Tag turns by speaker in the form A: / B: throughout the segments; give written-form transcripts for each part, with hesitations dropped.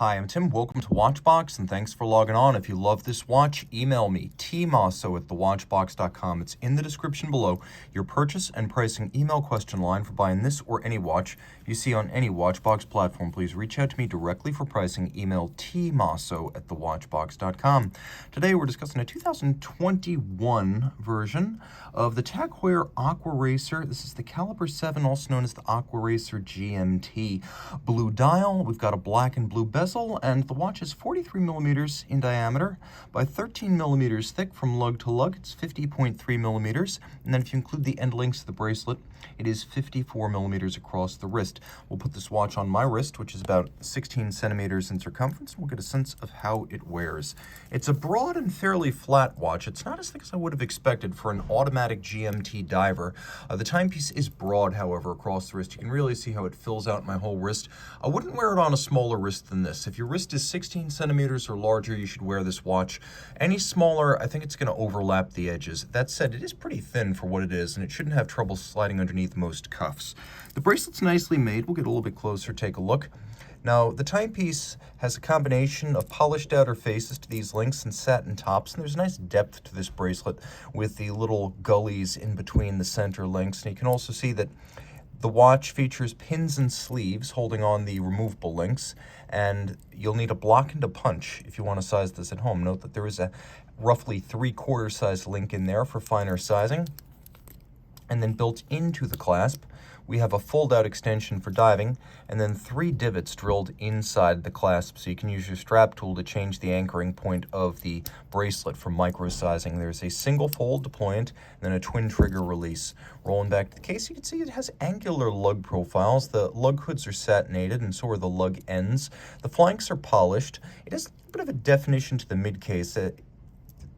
A: Hi, I'm Tim. Welcome to Watchbox, and thanks for logging on. If you love this watch, email me, tmosso@thewatchbox.com. It's in the description below. Your purchase and pricing email question line for buying this or any watch you see on any Watchbox platform. Please reach out to me directly for pricing. Email tmosso@thewatchbox.com. Today we're discussing a 2021 version of the TAG Heuer Aquaracer. This is the Caliber 7, also known as the Aquaracer GMT. Blue dial. We've got a black and blue bezel, and the watch is 43 millimeters in diameter by 13 millimeters thick from lug to lug. It's 50.3 millimeters, and then if you include the end links of the bracelet, it is 54 millimeters across the wrist. We'll put this watch on my wrist, which is about 16 centimeters in circumference. We'll get a sense of how it wears. It's a broad and fairly flat watch. It's not as thick as I would have expected for an automatic GMT diver. The timepiece is broad, however, across the wrist. You can really see how it fills out my whole wrist. I wouldn't wear it on a smaller wrist than this. If your wrist is 16 centimeters or larger, you should wear this watch. Any smaller, I think it's going to overlap the edges. That said, it is pretty thin for what it is, and it shouldn't have trouble sliding underneath most cuffs. The bracelet's nicely made. We'll get a little bit closer, take a look. Now, the timepiece has a combination of polished outer faces to these links and satin tops, and there's a nice depth to this bracelet with the little gullies in between the center links. And you can also see that the watch features pins and sleeves holding on the removable links, and you'll need a block and a punch if you want to size this at home. Note that there is a roughly 3/4 size link in there for finer sizing. And then built into the clasp, we have a fold-out extension for diving, and then 3 divots drilled inside the clasp, so you can use your strap tool to change the anchoring point of the bracelet for micro-sizing. There's a single fold deployant, and then a twin trigger release. Rolling back to the case, you can see it has angular lug profiles. The lug hoods are satinated, and so are the lug ends. The flanks are polished. It has a bit of a definition to the mid-case.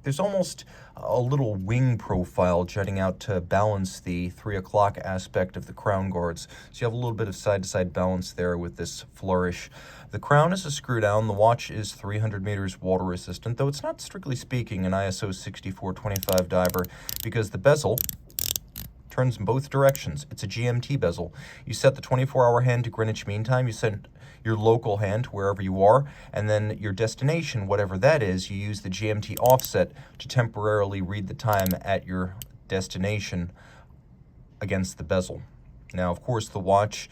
A: There's almost a little wing profile jutting out to balance the 3 o'clock aspect of the crown guards. So you have a little bit of side-to-side balance there with this flourish. The crown is a screw down. The watch is 300 meters water resistant, though it's not strictly speaking an ISO 6425 diver because the bezel turns in both directions. It's a GMT bezel. You set the 24-hour hand to Greenwich Mean Time. You set your local hand to wherever you are, and then your destination, whatever that is, you use the GMT offset to temporarily read the time at your destination against the bezel. Now, of course, the watch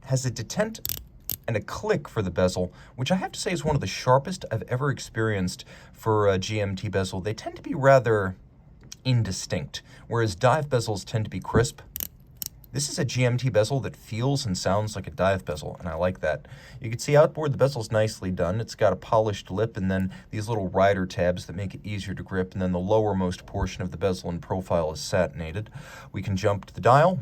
A: has a detent and a click for the bezel, which I have to say is one of the sharpest I've ever experienced for a GMT bezel. They tend to be rather indistinct, whereas dive bezels tend to be crisp. This is a GMT bezel that feels and sounds like a dive bezel, and I like that. You can see outboard the bezel's nicely done. It's got a polished lip and then these little rider tabs that make it easier to grip, and then the lowermost portion of the bezel and profile is satinated. We can jump to the dial.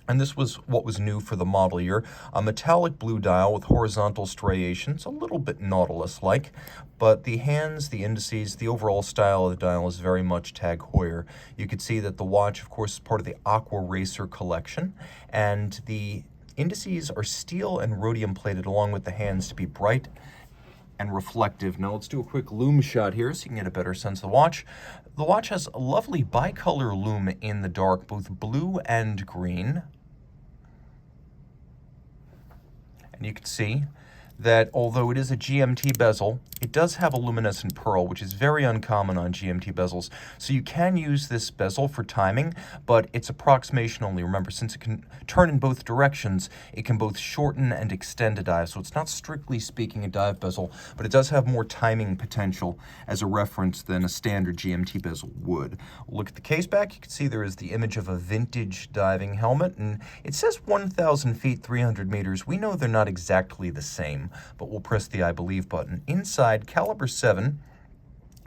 A: And this was what was new for the model year, a metallic blue dial with horizontal striations, a little bit Nautilus-like, but the hands, the indices, the overall style of the dial is very much TAG Heuer. You can see that the watch, of course, is part of the Aquaracer collection, and the indices are steel and rhodium plated along with the hands to be bright and reflective. Now let's do a quick lume shot here so you can get a better sense of the watch. The watch has a lovely bicolor lume in the dark, both blue and green. And you can see that although it is a GMT bezel, it does have a luminescent pearl, which is very uncommon on GMT bezels. So you can use this bezel for timing, but it's approximation only. Remember, since it can turn in both directions, it can both shorten and extend a dive. So it's not strictly speaking a dive bezel, but it does have more timing potential as a reference than a standard GMT bezel would. Look at the case back. You can see there is the image of a vintage diving helmet, and it says 1,000 feet, 300 meters. We know they're not exactly the same, but we'll press the I believe button. Inside, Caliber 7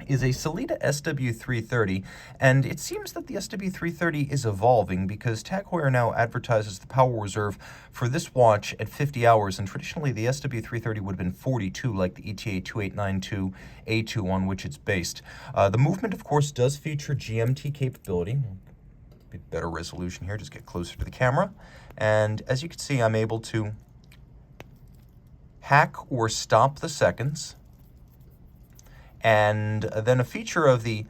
A: is a Sellita SW330, and it seems that the SW330 is evolving because TAG Heuer now advertises the power reserve for this watch at 50 hours, and traditionally the SW330 would have been 42, like the ETA 2892A2 on which it's based. The movement, of course, does feature GMT capability. Bit better resolution here, just get closer to the camera. And as you can see, I'm able to hack or stop the seconds. And then a feature of the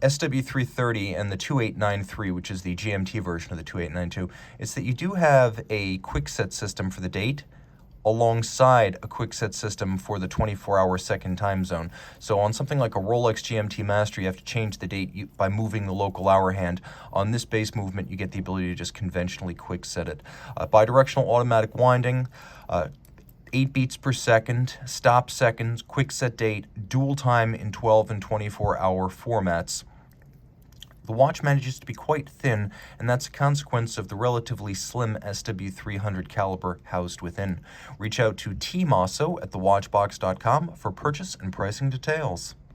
A: SW330 and the 2893, which is the GMT version of the 2892, is that you do have a quick set system for the date alongside a quick set system for the 24-hour second time zone. So on something like a Rolex GMT Master, you have to change the date by moving the local hour hand. On this base movement, you get the ability to just conventionally quick set it. Bidirectional automatic winding, 8 beats per second, stop seconds, quick set date, dual time in 12 and 24-hour formats. The watch manages to be quite thin, and that's a consequence of the relatively slim SW300 caliber housed within. Reach out to Team Mosso at thewatchbox.com for purchase and pricing details.